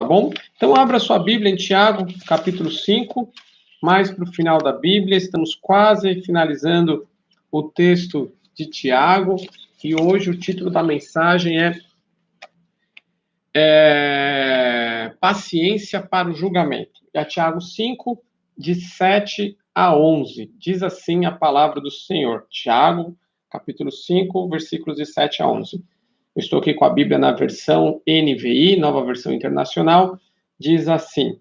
bom? Então, abra sua Bíblia em Tiago, capítulo 5, mais para o final da Bíblia. Estamos quase finalizando o texto de Tiago, e hoje o título da mensagem é Paciência para o Julgamento. É Tiago 5, de 7 a 11. Diz assim a palavra do Senhor. Tiago, capítulo 5, versículos de 7 a 11. Eu estou aqui com a Bíblia na versão NVI, Nova Versão Internacional. Diz assim,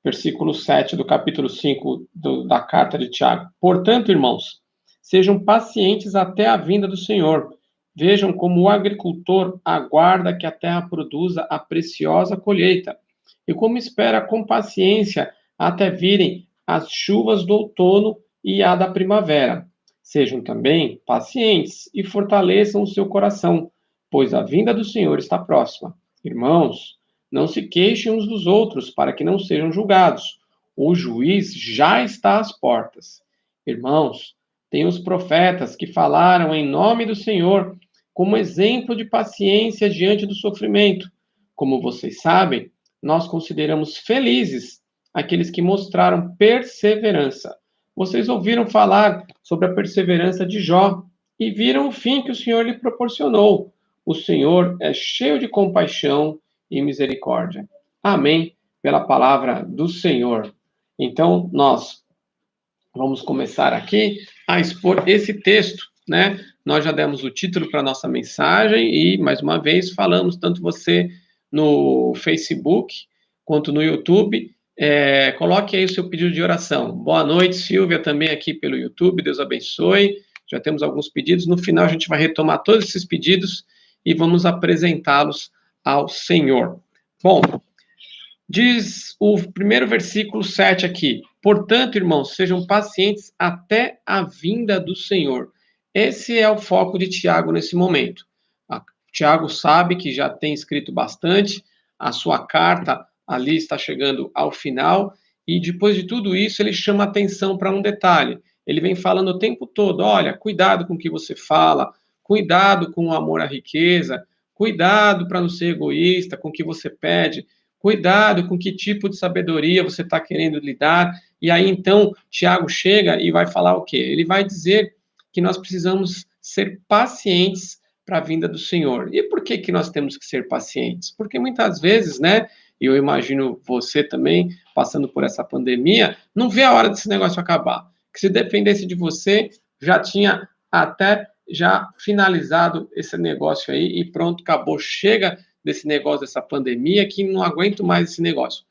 versículo 7 do capítulo 5 da carta de Tiago. Portanto, irmãos, sejam pacientes até a vinda do Senhor. Vejam como o agricultor aguarda que a terra produza a preciosa colheita, e como espera com paciência até virem as chuvas do outono e a da primavera. Sejam também pacientes e fortaleçam o seu coração, pois a vinda do Senhor está próxima. Irmãos, não se queixem uns dos outros, para que não sejam julgados. O juiz já está às portas. Irmãos, tem os profetas que falaram em nome do Senhor, como exemplo de paciência diante do sofrimento. Como vocês sabem, nós consideramos felizes aqueles que mostraram perseverança. Vocês ouviram falar sobre a perseverança de Jó e viram o fim que o Senhor lhe proporcionou. O Senhor é cheio de compaixão e misericórdia. Amém, pela palavra do Senhor. Então, nós vamos começar aqui a expor esse texto, né? Nós já demos o título para a nossa mensagem e, mais uma vez, falamos, tanto você no Facebook quanto no YouTube, coloque aí o seu pedido de oração. Boa noite, Silvia, também aqui pelo YouTube, Deus abençoe. Já temos alguns pedidos, no final a gente vai retomar todos esses pedidos e vamos apresentá-los ao Senhor. Bom, diz o primeiro versículo 7 aqui. Portanto, irmãos, sejam pacientes até a vinda do Senhor. Esse é o foco de Tiago nesse momento. Tiago sabe que já tem escrito bastante, a sua carta ali está chegando ao final, e depois de tudo isso, ele chama atenção para um detalhe. Ele vem falando o tempo todo, olha, cuidado com o que você fala, cuidado com o amor à riqueza, cuidado para não ser egoísta com o que você pede, cuidado com que tipo de sabedoria você está querendo lidar. E aí, então, Tiago chega e vai falar o quê? Ele vai dizer que nós precisamos ser pacientes para a vinda do Senhor. E por que nós temos que ser pacientes? Porque muitas vezes, né, e eu imagino você também, passando por essa pandemia, não vê a hora desse negócio acabar. Que se dependesse de você, já tinha até já finalizado esse negócio aí e pronto, acabou. Chega desse negócio, dessa pandemia, que não aguento mais esse negócio.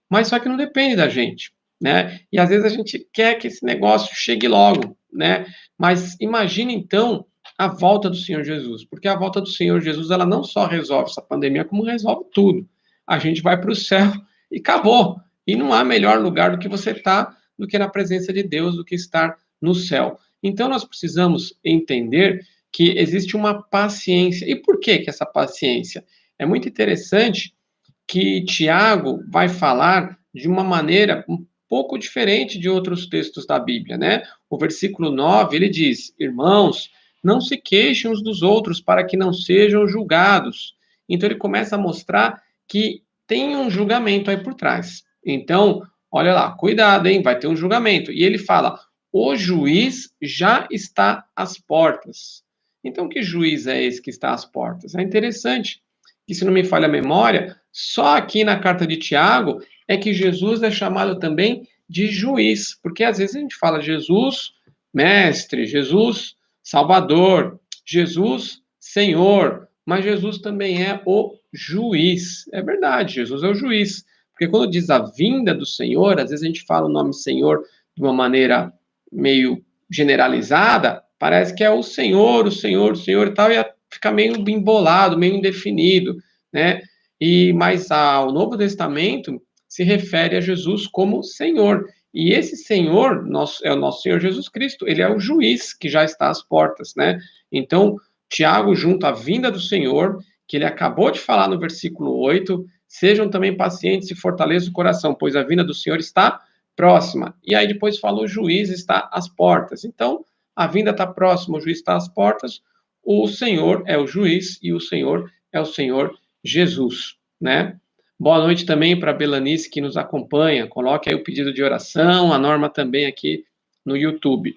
Mas só que não depende da gente, né? E às vezes a gente quer que esse negócio chegue logo, né? Mas imagine então a volta do Senhor Jesus, porque a volta do Senhor Jesus, ela não só resolve essa pandemia, como resolve tudo. A gente vai para o céu e acabou. E não há melhor lugar do que você estar do que na presença de Deus, do que estar no céu. Então nós precisamos entender que existe uma paciência. E por que essa paciência? É muito interessante que Tiago vai falar de uma maneira um pouco diferente de outros textos da Bíblia, né? O versículo 9, ele diz, irmãos, não se queixem uns dos outros para que não sejam julgados. Então ele começa a mostrar que tem um julgamento aí por trás. Então, olha lá, cuidado, hein? Vai ter um julgamento. E ele fala, o juiz já está às portas. Então, que juiz é esse que está às portas? É interessante que, se não me falha a memória, só aqui na carta de Tiago é que Jesus é chamado também de juiz, porque às vezes a gente fala Jesus, mestre, Jesus, Salvador, Jesus, Senhor, mas Jesus também é o juiz. É verdade, Jesus é o juiz, porque quando diz a vinda do Senhor, às vezes a gente fala o nome Senhor de uma maneira meio generalizada, parece que é o Senhor, o Senhor, o Senhor e tal, e fica meio embolado, meio indefinido, né? Mas o Novo Testamento se refere a Jesus como Senhor. E esse Senhor é o nosso Senhor Jesus Cristo. Ele é o juiz que já está às portas, né? Então, Tiago, junto à vinda do Senhor, que ele acabou de falar no versículo 8, sejam também pacientes e fortaleçam o coração, pois a vinda do Senhor está próxima. E aí depois fala o juiz está às portas. Então, a vinda está próxima, o juiz está às portas, o Senhor é o juiz e o Senhor é o Senhor Jesus, né? Boa noite também para a Belanice, que nos acompanha. Coloque aí o pedido de oração, a Norma também aqui no YouTube.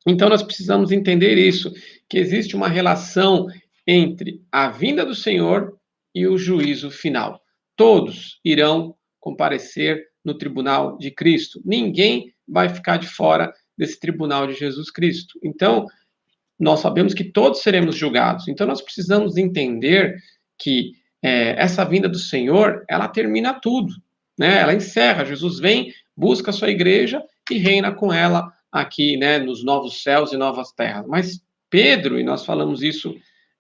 Então, nós precisamos entender isso, que existe uma relação entre a vinda do Senhor e o juízo final. Todos irão comparecer no tribunal de Cristo. Ninguém vai ficar de fora desse tribunal de Jesus Cristo. Então, nós sabemos que todos seremos julgados. Então, nós precisamos entender que essa vinda do Senhor, ela termina tudo, né? Ela encerra. Jesus vem, busca a sua igreja e reina com ela aqui, né, nos novos céus e novas terras. Mas Pedro, e nós falamos isso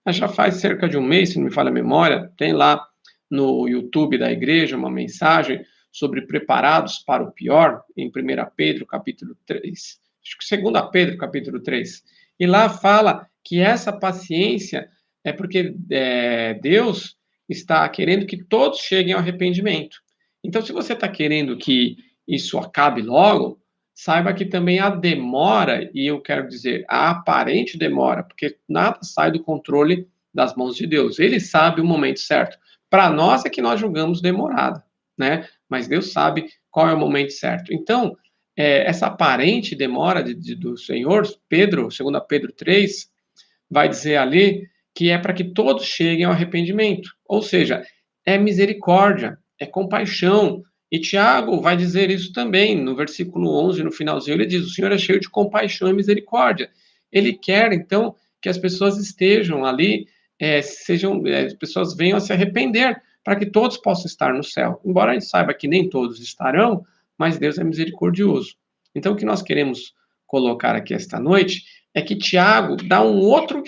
já faz cerca de um mês, se não me falha a memória, tem lá no YouTube da igreja uma mensagem sobre preparados para o pior, em 1 Pedro, capítulo 3. Acho que 2 Pedro, capítulo 3. E lá fala que essa paciência é porque Deus está querendo que todos cheguem ao arrependimento. Então, se você está querendo que isso acabe logo, saiba que também a demora, e eu quero dizer, a aparente demora, porque nada sai do controle das mãos de Deus. Ele sabe o momento certo. Para nós é que nós julgamos demorado, né? Mas Deus sabe qual é o momento certo. Então, essa aparente demora do Senhor, Pedro, 2 Pedro 3, vai dizer ali que é para que todos cheguem ao arrependimento. Ou seja, é misericórdia, é compaixão. E Tiago vai dizer isso também, no versículo 11, no finalzinho, ele diz, o Senhor é cheio de compaixão e misericórdia. Ele quer, então, que as pessoas estejam ali, as pessoas venham a se arrepender, para que todos possam estar no céu. Embora a gente saiba que nem todos estarão, mas Deus é misericordioso. Então, o que nós queremos colocar aqui esta noite é que Tiago dá um outro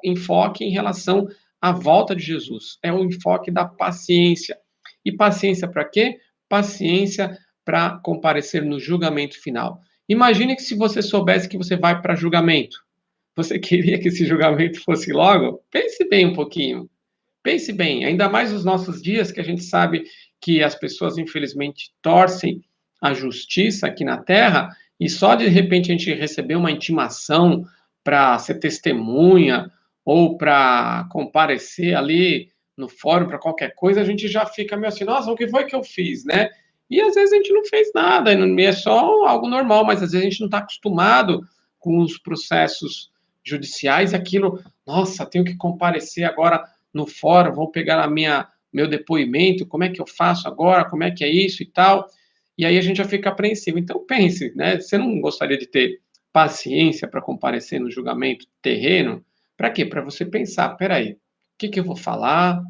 enfoque em relação à volta de Jesus. É o enfoque da paciência. E paciência para quê? Paciência para comparecer no julgamento final. Imagine que se você soubesse que você vai para julgamento, você queria que esse julgamento fosse logo? Pense bem um pouquinho. Pense bem, ainda mais nos nossos dias, que a gente sabe que as pessoas, infelizmente, torcem a justiça aqui na Terra, e só de repente a gente receber uma intimação para ser testemunha ou para comparecer ali no fórum para qualquer coisa, a gente já fica meio assim, nossa, o que foi que eu fiz, né? E às vezes a gente não fez nada, é só algo normal, mas às vezes a gente não está acostumado com os processos judiciais e aquilo, nossa, tenho que comparecer agora no fórum, vou pegar meu depoimento, como é que eu faço agora, como é que é isso e tal, e aí a gente já fica apreensivo. Então pense, né, você não gostaria de ter paciência para comparecer no julgamento terreno? Para quê? Para você pensar, peraí, o que eu vou falar?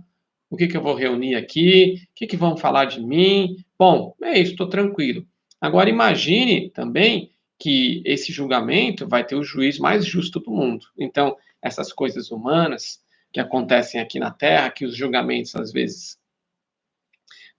O que eu vou reunir aqui? O que vão falar de mim? Bom, é isso, estou tranquilo. Agora imagine também que esse julgamento vai ter o juiz mais justo do mundo. Então, essas coisas humanas que acontecem aqui na Terra, que os julgamentos às vezes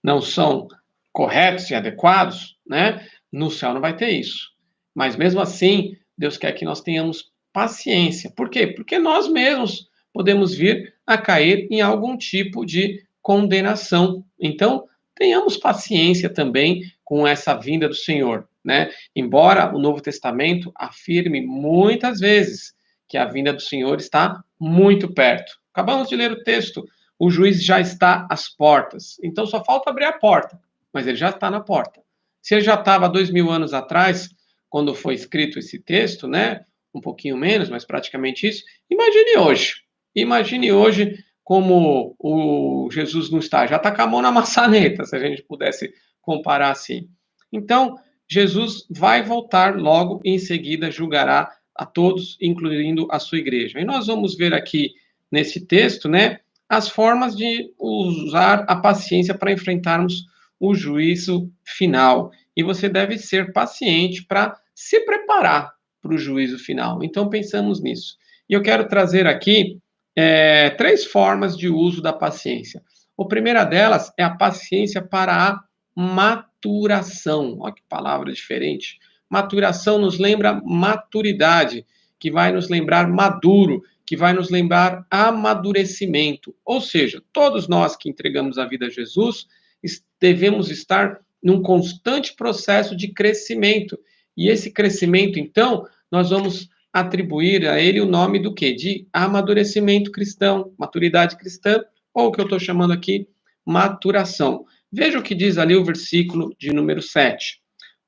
não são corretos e adequados, né? No céu não vai ter isso. Mas mesmo assim, Deus quer que nós tenhamos paciência. Por quê? Porque nós mesmos podemos vir a cair em algum tipo de condenação. Então, tenhamos paciência também com essa vinda do Senhor, né? Embora o Novo Testamento afirme muitas vezes que a vinda do Senhor está muito perto. Acabamos de ler o texto, o juiz já está às portas. Então só falta abrir a porta, mas ele já está na porta. Se ele já estava 2000 anos atrás, quando foi escrito esse texto, né? Um pouquinho menos, mas praticamente isso. Imagine hoje. Imagine hoje como o Jesus não está. Já está com a mão na maçaneta, se a gente pudesse comparar assim. Então, Jesus vai voltar logo e em seguida julgará a todos, incluindo a sua igreja. E nós vamos ver aqui nesse texto, né, as formas de usar a paciência para enfrentarmos o juízo final. E você deve ser paciente para se preparar para o juízo final. Então, pensamos nisso. E eu quero trazer aqui 3 formas de uso da paciência. A primeira delas é a paciência para a maturação. Olha que palavra diferente. Maturação nos lembra maturidade, que vai nos lembrar maduro, que vai nos lembrar amadurecimento. Ou seja, todos nós que entregamos a vida a Jesus devemos estar num constante processo de crescimento. E esse crescimento, então, nós vamos atribuir a ele o nome do quê? De amadurecimento cristão, maturidade cristã, ou o que eu estou chamando aqui, maturação. Veja o que diz ali o versículo de número 7.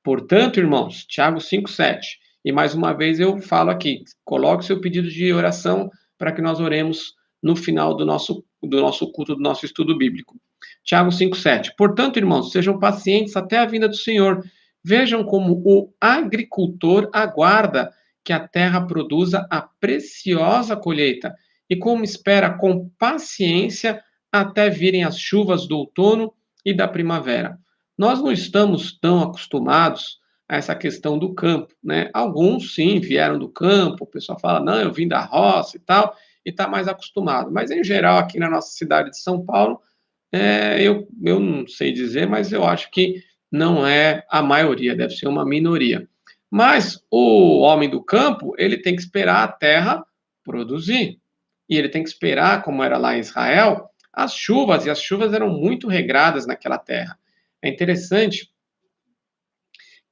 Portanto, irmãos, Tiago 5:7. E mais uma vez eu falo aqui, coloque seu pedido de oração para que nós oremos no final do nosso culto, do nosso estudo bíblico. Tiago 5:7. Portanto, irmãos, sejam pacientes até a vinda do Senhor. Vejam como o agricultor aguarda que a terra produza a preciosa colheita e como espera com paciência até virem as chuvas do outono e da primavera. Nós não estamos tão acostumados a essa questão do campo, né? Alguns, sim, vieram do campo, o pessoal fala, não, eu vim da roça e tal, e está mais acostumado. Mas, em geral, aqui na nossa cidade de São Paulo, eu não sei dizer, mas eu acho que não é a maioria, deve ser uma minoria. Mas o homem do campo, ele tem que esperar a terra produzir. E ele tem que esperar, como era lá em Israel, as chuvas, e as chuvas eram muito regradas naquela terra. É interessante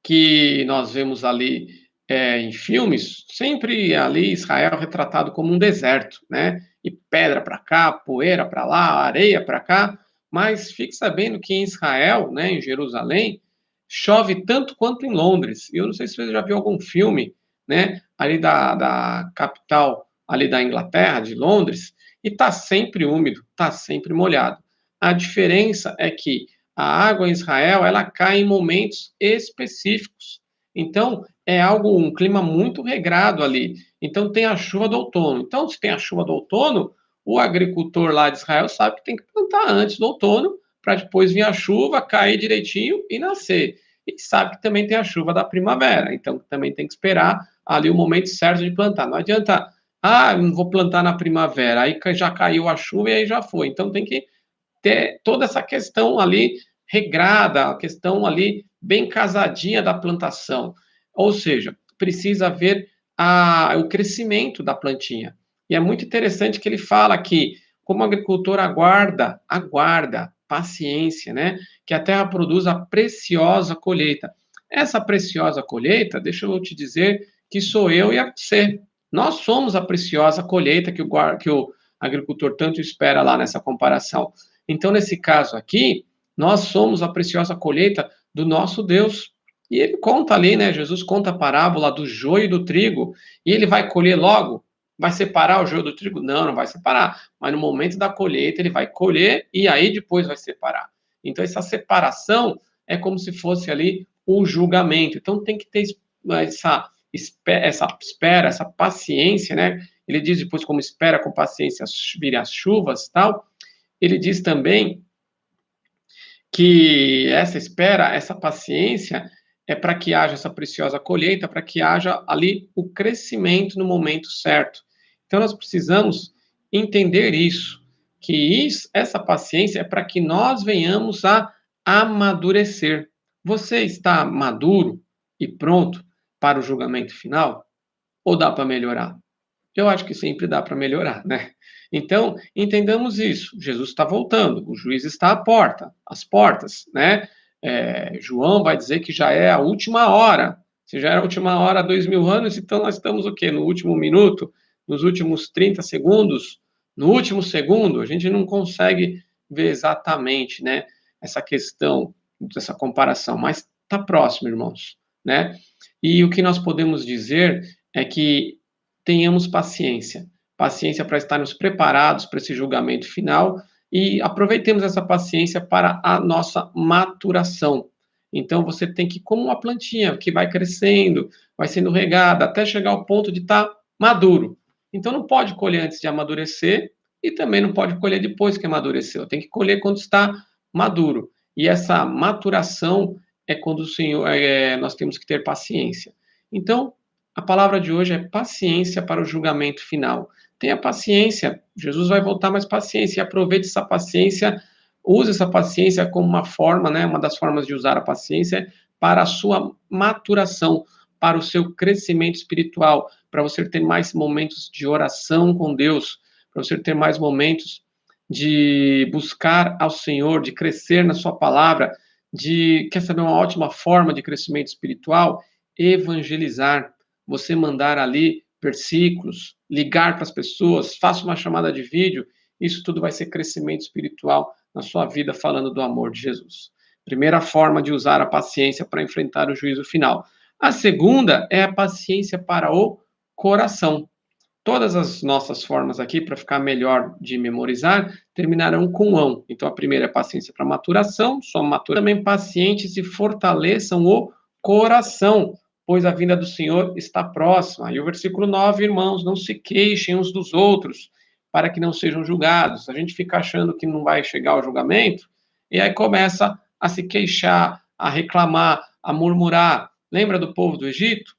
que nós vemos ali em filmes, sempre ali Israel retratado como um deserto, né? E pedra para cá, poeira para lá, areia para cá, mas fique sabendo que em Israel, né, em Jerusalém, chove tanto quanto em Londres. Eu não sei se você já viu algum filme, né, ali da capital, ali da Inglaterra, de Londres, e está sempre úmido, está sempre molhado. A diferença é que a água em Israel, ela cai em momentos específicos. Então, é algo, um clima muito regrado ali. Então, tem a chuva do outono. Então, se tem a chuva do outono, o agricultor lá de Israel sabe que tem que plantar antes do outono, para depois vir a chuva, cair direitinho e nascer. E sabe que também tem a chuva da primavera. Então, também tem que esperar ali o momento certo de plantar. Não adianta, não vou plantar na primavera, aí já caiu a chuva e aí já foi. Então, tem que ter toda essa questão ali regrada, a questão ali bem casadinha da plantação. Ou seja, precisa haver o crescimento da plantinha. E é muito interessante que ele fala que, como o agricultor aguarda, paciência, né? Que a terra produza a preciosa colheita. Essa preciosa colheita, deixa eu te dizer que sou eu e você. Nós somos a preciosa colheita que o agricultor tanto espera lá nessa comparação. Então, nesse caso aqui, nós somos a preciosa colheita do nosso Deus. E ele conta ali, né? Jesus conta a parábola do joio e do trigo, e ele vai colher logo? Vai separar o joio do trigo? Não, não vai separar. Mas no momento da colheita, ele vai colher e aí depois vai separar. Então, essa separação é como se fosse ali o julgamento. Então, tem que ter essa espera, essa paciência, né? Ele diz depois como espera com paciência virem as chuvas e tal. Ele diz também que essa espera, essa paciência, é para que haja essa preciosa colheita, para que haja ali o crescimento no momento certo. Então, nós precisamos entender isso, que essa paciência é para que nós venhamos a amadurecer. Você está maduro e pronto para o julgamento final? Ou dá para melhorar? Eu acho que sempre dá para melhorar, né? Então, entendamos isso. Jesus está voltando, o juiz está à porta, às portas, né? João vai dizer que já é a última hora. Se já era a última hora há 2000 anos, então nós estamos o quê? No último minuto? Nos últimos 30 segundos? No último segundo? A gente não consegue ver exatamente, né? Essa questão, essa comparação, mas está próximo, irmãos, né? E o que nós podemos dizer é que tenhamos paciência. Paciência para estarmos preparados para esse julgamento final e aproveitemos essa paciência para a nossa maturação. Então, você tem que, como uma plantinha que vai crescendo, vai sendo regada, até chegar ao ponto de estar maduro. Então, não pode colher antes de amadurecer e também não pode colher depois que amadureceu. Tem que colher quando está maduro. E essa maturação é quando o Senhor, nós temos que ter paciência. Então, a palavra de hoje é paciência para o julgamento final. Tenha paciência, Jesus vai voltar, mais paciência, e aproveite essa paciência, use essa paciência como uma forma, né, uma das formas de usar a paciência para a sua maturação, para o seu crescimento espiritual, para você ter mais momentos de oração com Deus, para você ter mais momentos de buscar ao Senhor, de crescer na sua palavra, quer saber uma ótima forma de crescimento espiritual? Evangelizar. Você mandar ali versículos, ligar para as pessoas, faça uma chamada de vídeo, isso tudo vai ser crescimento espiritual na sua vida falando do amor de Jesus. Primeira forma de usar a paciência para enfrentar o juízo final. A segunda é a paciência para o coração. Todas as nossas formas aqui, para ficar melhor de memorizar, terminarão com ão. Então, a primeira é paciência para maturação, só matura. Também pacientes e fortaleçam o coração, pois a vinda do Senhor está próxima. E o versículo 9, irmãos, não se queixem uns dos outros, para que não sejam julgados. A gente fica achando que não vai chegar o julgamento, e aí começa a se queixar, a reclamar, a murmurar. Lembra do povo do Egito?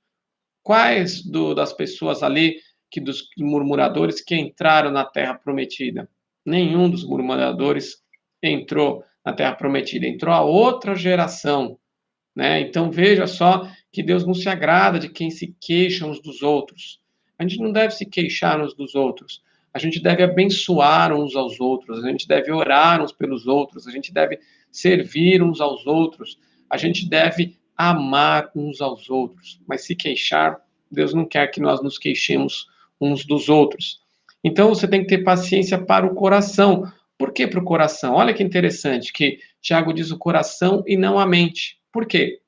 Quais das pessoas ali, dos murmuradores que entraram na terra prometida? Nenhum dos murmuradores entrou na terra prometida, entrou a outra geração, né? Então veja só que Deus não se agrada de quem se queixa uns dos outros. A gente não deve se queixar uns dos outros. A gente deve abençoar uns aos outros, a gente deve orar uns pelos outros, a gente deve servir uns aos outros, a gente deve amar uns aos outros. Mas se queixar, Deus não quer que nós nos queixemos uns dos outros. Então você tem que ter paciência para o coração. Por que para o coração? Olha que interessante que Tiago diz o coração e não a mente. Por quê?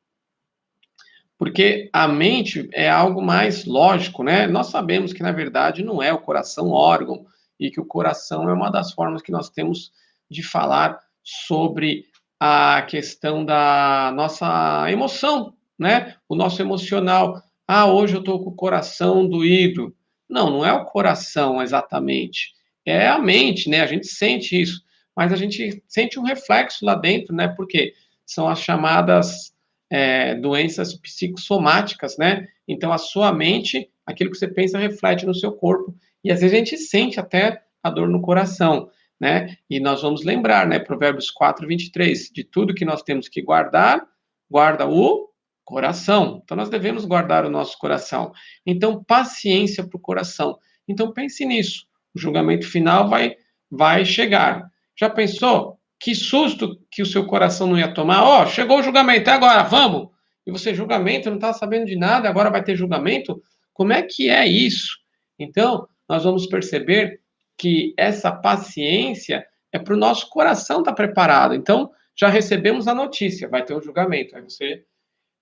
Porque a mente é algo mais lógico, né? Nós sabemos que, na verdade, não é o coração órgão, e que o coração é uma das formas que nós temos de falar sobre a questão da nossa emoção, né? O nosso emocional. Ah, hoje eu estou com o coração doído. Não, não é o coração exatamente. É a mente, né? A gente sente isso. Mas a gente sente um reflexo lá dentro, né? Porque são as chamadas doenças psicossomáticas, né? Então, a sua mente, aquilo que você pensa, reflete no seu corpo. E às vezes a gente sente até a dor no coração, né? E nós vamos lembrar, né? Provérbios 4, 23, de tudo que nós temos que guardar, guarda o coração. Então, nós devemos guardar o nosso coração. Então, paciência para o coração. Então, pense nisso. O julgamento final vai chegar. Já pensou? Que susto que o seu coração não ia tomar. Ó, chegou o julgamento, é agora, vamos! E você, julgamento, não está sabendo de nada, agora vai ter julgamento? Como é que é isso? Então, nós vamos perceber que essa paciência é para o nosso coração estar preparado. Então, já recebemos a notícia, vai ter um julgamento. Aí você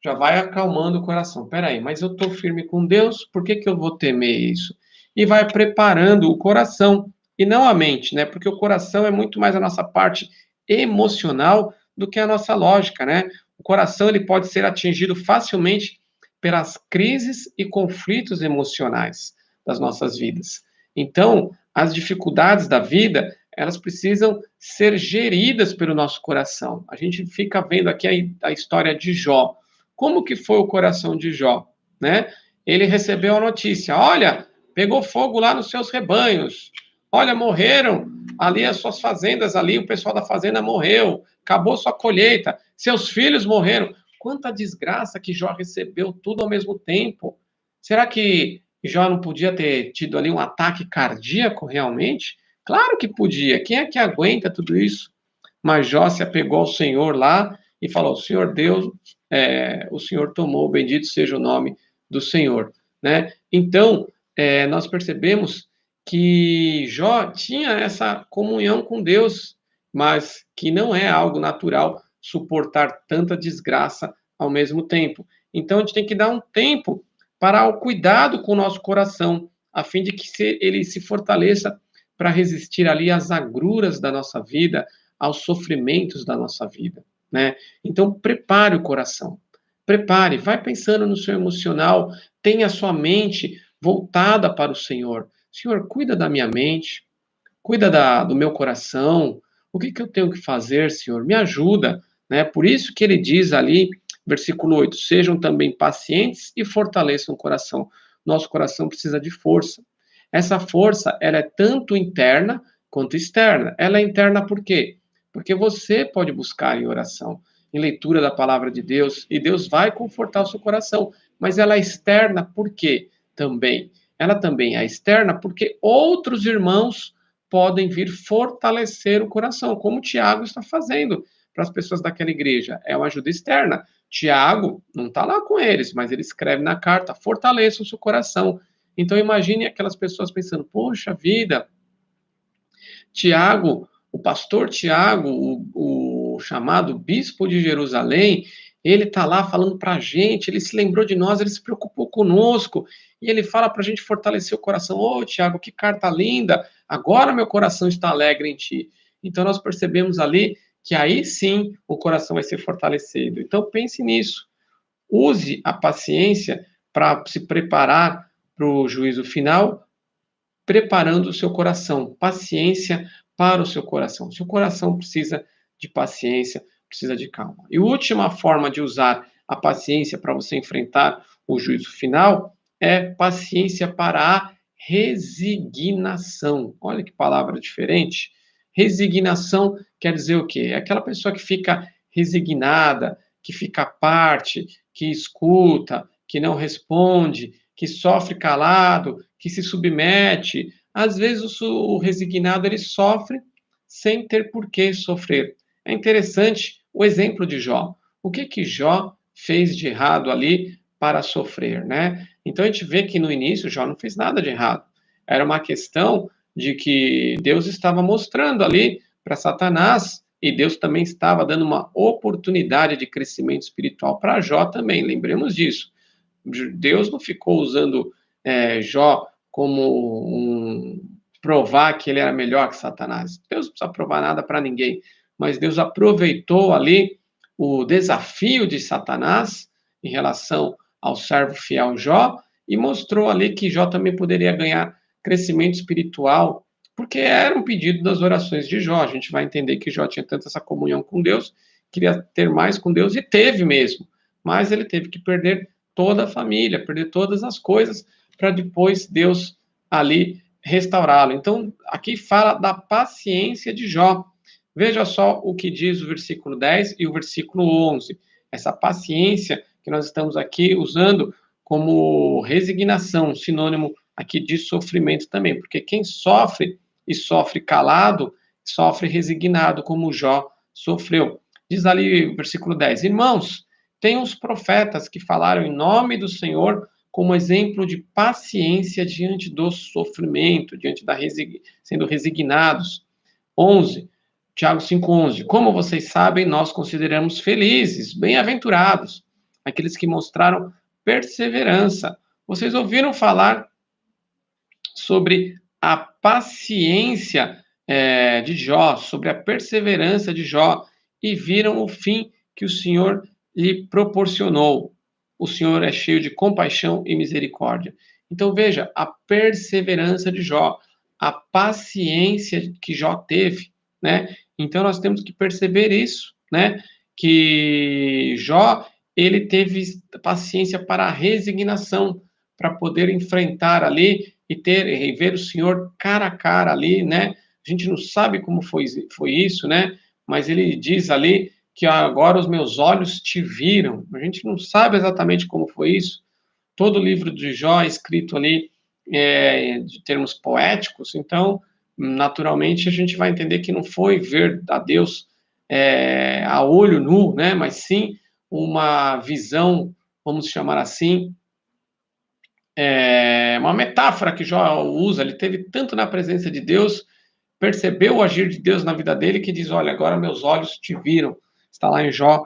já vai acalmando o coração. Peraí, mas eu estou firme com Deus, por que eu vou temer isso? E vai preparando o coração, e não a mente, né? Porque o coração é muito mais a nossa parte emocional do que a nossa lógica, né? O coração ele pode ser atingido facilmente pelas crises e conflitos emocionais das nossas vidas. Então, as dificuldades da vida, elas precisam ser geridas pelo nosso coração. A gente fica vendo aqui a história de Jó. Como que foi o coração de Jó, né? Ele recebeu a notícia, olha, pegou fogo lá nos seus rebanhos, olha, morreram ali as suas fazendas, ali o pessoal da fazenda morreu, acabou sua colheita, seus filhos morreram. Quanta desgraça que Jó recebeu tudo ao mesmo tempo. Será que Jó não podia ter tido ali um ataque cardíaco realmente? Claro que podia. Quem é que aguenta tudo isso? Mas Jó se apegou ao Senhor lá e falou: Senhor Deus, o Senhor tomou, bendito seja o nome do Senhor, né? Então, nós percebemos que Jó tinha essa comunhão com Deus, mas que não é algo natural suportar tanta desgraça ao mesmo tempo. Então, a gente tem que dar um tempo para o cuidado com o nosso coração, a fim de que ele se fortaleça para resistir ali às agruras da nossa vida, aos sofrimentos da nossa vida, né? Então, prepare o coração. Prepare, vai pensando no seu emocional, tenha a sua mente voltada para o Senhor. Senhor, cuida da minha mente, cuida do meu coração. O que eu tenho que fazer, Senhor? Me ajuda, né? Por isso que ele diz ali, versículo 8, sejam também pacientes e fortaleçam o coração. Nosso coração precisa de força. Essa força, ela é tanto interna quanto externa. Ela é interna por quê? Porque você pode buscar em oração, em leitura da palavra de Deus, e Deus vai confortar o seu coração. Mas ela é externa por quê? Também. Ela também é externa porque outros irmãos podem vir fortalecer o coração, como Tiago está fazendo para as pessoas daquela igreja. É uma ajuda externa. Tiago não está lá com eles, mas ele escreve na carta: fortaleça o seu coração. Então imagine aquelas pessoas pensando: poxa vida, Tiago, o pastor Tiago, o chamado bispo de Jerusalém, ele está lá falando para a gente, ele se lembrou de nós, ele se preocupou conosco, e ele fala para a gente fortalecer o coração. Ô, Tiago, que carta linda, agora meu coração está alegre em ti. Então nós percebemos ali que aí sim o coração vai ser fortalecido. Então pense nisso. Use a paciência para se preparar para o juízo final, preparando o seu coração. Paciência para o seu coração. Seu coração precisa de paciência, precisa de calma. E a última forma de usar a paciência para você enfrentar o juízo final é paciência para a resignação. Olha que palavra diferente. Resignação quer dizer o quê? É aquela pessoa que fica resignada, que fica à parte, que escuta, que não responde, que sofre calado, que se submete. Às vezes o resignado ele sofre sem ter por que sofrer. É interessante o exemplo de Jó. O que Jó fez de errado ali para sofrer, né? Então a gente vê que no início Jó não fez nada de errado. Era uma questão de que Deus estava mostrando ali para Satanás, e Deus também estava dando uma oportunidade de crescimento espiritual para Jó também, lembremos disso. Deus não ficou usando Jó como provar que ele era melhor que Satanás. Deus não precisa provar nada para ninguém, mas Deus aproveitou ali o desafio de Satanás em relação ao servo fiel Jó e mostrou ali que Jó também poderia ganhar crescimento espiritual, porque era um pedido das orações de Jó. A gente vai entender que Jó tinha tanto essa comunhão com Deus, queria ter mais com Deus, e teve mesmo, mas ele teve que perder toda a família, perder todas as coisas, para depois Deus ali restaurá-lo. Então, aqui fala da paciência de Jó. Veja só o que diz o versículo 10 e o versículo 11. Essa paciência que nós estamos aqui usando como resignação, sinônimo aqui de sofrimento também, porque quem sofre e sofre calado, sofre resignado, como Jó sofreu. Diz ali o versículo 10, irmãos, tem os profetas que falaram em nome do Senhor como exemplo de paciência diante do sofrimento, diante da sendo resignados. 11, Tiago 5,11. Como vocês sabem, nós consideramos felizes, bem-aventurados, aqueles que mostraram perseverança. Vocês ouviram falar sobre a paciência de Jó, sobre a perseverança de Jó, e viram o fim que o Senhor lhe proporcionou. O Senhor é cheio de compaixão e misericórdia. Então, veja, a perseverança de Jó, a paciência que Jó teve, né? Então, nós temos que perceber isso, né? Que Jó, ele teve paciência para a resignação, para poder enfrentar ali e ver o Senhor cara a cara ali, né? A gente não sabe como foi isso, né? Mas ele diz ali que agora os meus olhos te viram. A gente não sabe exatamente como foi isso. Todo o livro de Jó é escrito ali de termos poéticos, então, naturalmente, a gente vai entender que não foi ver a Deus a olho nu, né? Mas sim uma visão, vamos chamar assim, uma metáfora que Jó usa. Ele teve tanto na presença de Deus, percebeu o agir de Deus na vida dele, que diz, olha, agora meus olhos te viram. Está lá em Jó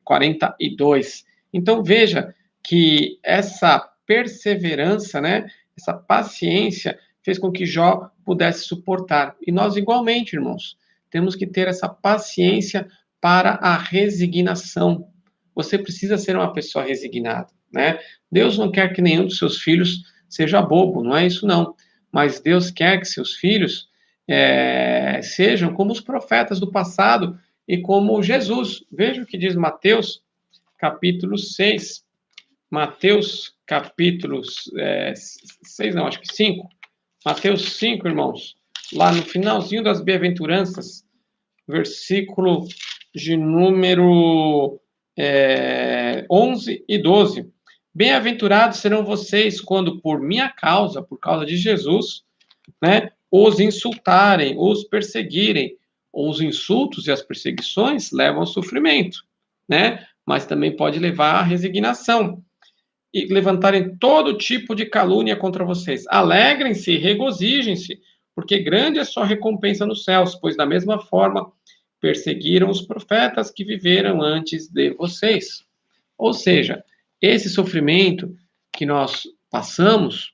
42. Então, veja que essa perseverança, né, essa paciência, fez com que Jó pudesse suportar. E nós, igualmente, irmãos, temos que ter essa paciência para a resignação. Você precisa ser uma pessoa resignada, né? Deus não quer que nenhum dos seus filhos seja bobo, não é isso não. Mas Deus quer que seus filhos sejam como os profetas do passado e como Jesus. Veja o que diz Mateus, capítulo 6. Mateus, capítulo 6, não, acho que 5. Mateus 5, irmãos. Lá no finalzinho das bem-aventuranças, versículo de número 11 e 12. Bem-aventurados serão vocês quando, por minha causa, por causa de Jesus, né, os insultarem, os perseguirem. Os insultos e as perseguições levam ao sofrimento, né? Mas também pode levar à resignação e levantarem todo tipo de calúnia contra vocês. Alegrem-se, regozijem-se, porque grande é sua recompensa nos céus, pois da mesma forma perseguiram os profetas que viveram antes de vocês. Ou seja, esse sofrimento que nós passamos,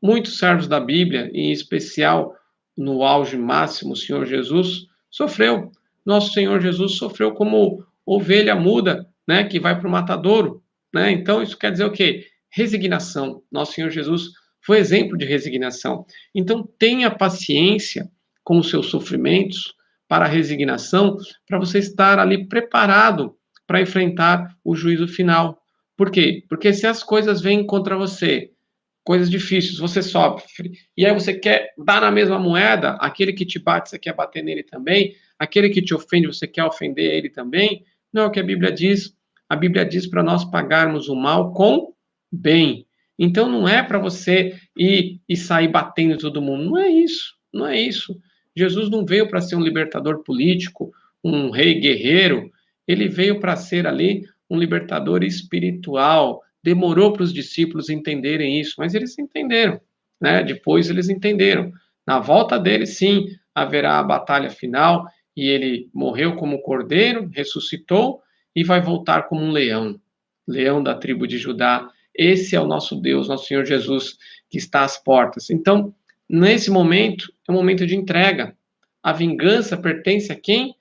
muitos servos da Bíblia, em especial no auge máximo, o Senhor Jesus, sofreu. Nosso Senhor Jesus sofreu como ovelha muda, né, que vai para o matadouro, né? Então, isso quer dizer o quê? Resignação. Nosso Senhor Jesus foi exemplo de resignação. Então, tenha paciência com os seus sofrimentos para a resignação, para você estar ali preparado para enfrentar o juízo final. Por quê? Porque se as coisas vêm contra você, coisas difíceis, você sofre, e aí você quer dar na mesma moeda, aquele que te bate, você quer bater nele também, aquele que te ofende, você quer ofender ele também, não é o que a Bíblia diz. A Bíblia diz para nós pagarmos o mal com bem. Então não é para você ir e sair batendo em todo mundo, não é isso, não é isso. Jesus não veio para ser um libertador político, um rei guerreiro, ele veio para ser ali um libertador espiritual. Demorou para os discípulos entenderem isso, mas eles entenderam, né? Depois eles entenderam. Na volta dele, sim, haverá a batalha final, e ele morreu como cordeiro, ressuscitou e vai voltar como um leão, leão da tribo de Judá. Esse é o nosso Deus, nosso Senhor Jesus, que está às portas. Então, nesse momento, é um momento de entrega. A vingança pertence a quem?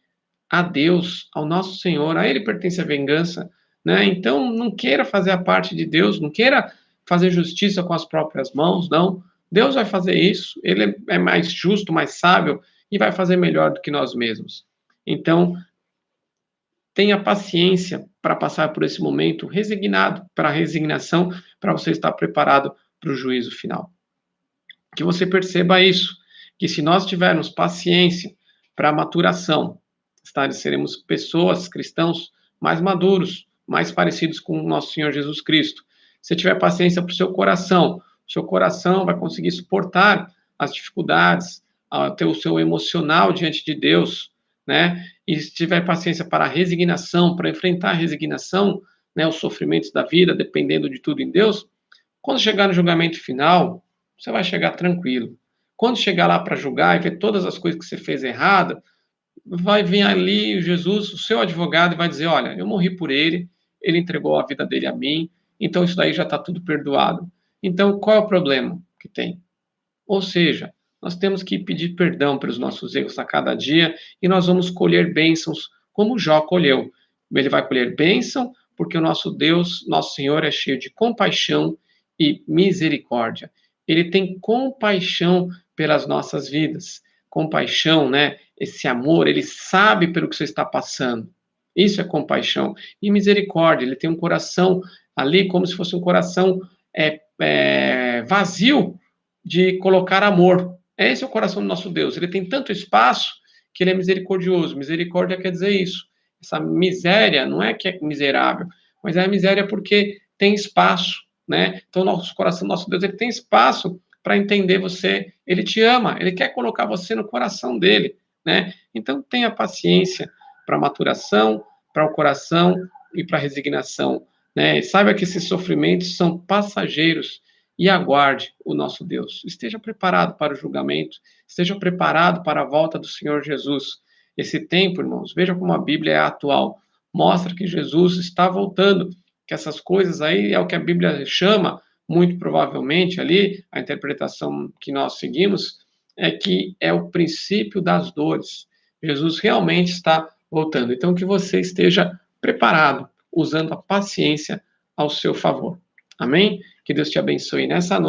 A Deus, ao nosso Senhor. A Ele pertence a vingança, né? Então, não queira fazer a parte de Deus, não queira fazer justiça com as próprias mãos, não. Deus vai fazer isso, Ele é mais justo, mais sábio e vai fazer melhor do que nós mesmos. Então, tenha paciência para passar por esse momento resignado, para a resignação, para você estar preparado para o juízo final. Que você perceba isso, que se nós tivermos paciência para a maturação, seremos pessoas, cristãos, mais maduros, mais parecidos com o nosso Senhor Jesus Cristo. Se tiver paciência para o seu coração vai conseguir suportar as dificuldades, ter o seu emocional diante de Deus, né? E se tiver paciência para a resignação, para enfrentar a resignação, né, os sofrimentos da vida, dependendo de tudo em Deus, quando chegar no julgamento final, você vai chegar tranquilo. Quando chegar lá para julgar e ver todas as coisas que você fez errado, vai vir ali Jesus, o seu advogado, e vai dizer: olha, eu morri por ele, ele entregou a vida dele a mim, então isso daí já está tudo perdoado. Então, qual é o problema que tem? Ou seja, nós temos que pedir perdão pelos nossos erros a cada dia e nós vamos colher bênçãos como Jó colheu. Ele vai colher bênção porque o nosso Deus, nosso Senhor, é cheio de compaixão e misericórdia. Ele tem compaixão pelas nossas vidas. Compaixão, né? Esse amor, ele sabe pelo que você está passando. Isso é compaixão. E misericórdia, ele tem um coração ali como se fosse um coração vazio de colocar amor. Esse é o coração do nosso Deus. Ele tem tanto espaço que ele é misericordioso. Misericórdia quer dizer isso. Essa miséria não é que é miserável, mas é a miséria porque tem espaço, né? Então, nosso coração, nosso Deus, ele tem espaço para entender você. Ele te ama, ele quer colocar você no coração dele, né? Então, tenha paciência para a maturação, para o coração e para a resignação, né? Saiba que esses sofrimentos são passageiros e aguarde o nosso Deus. Esteja preparado para o julgamento, esteja preparado para a volta do Senhor Jesus. Esse tempo, irmãos, veja como a Bíblia é atual. Mostra que Jesus está voltando, que essas coisas aí é o que a Bíblia chama, muito provavelmente ali, a interpretação que nós seguimos, é que é o princípio das dores. Jesus realmente está voltando. Então, que você esteja preparado, usando a paciência ao seu favor. Amém? Que Deus te abençoe nessa noite.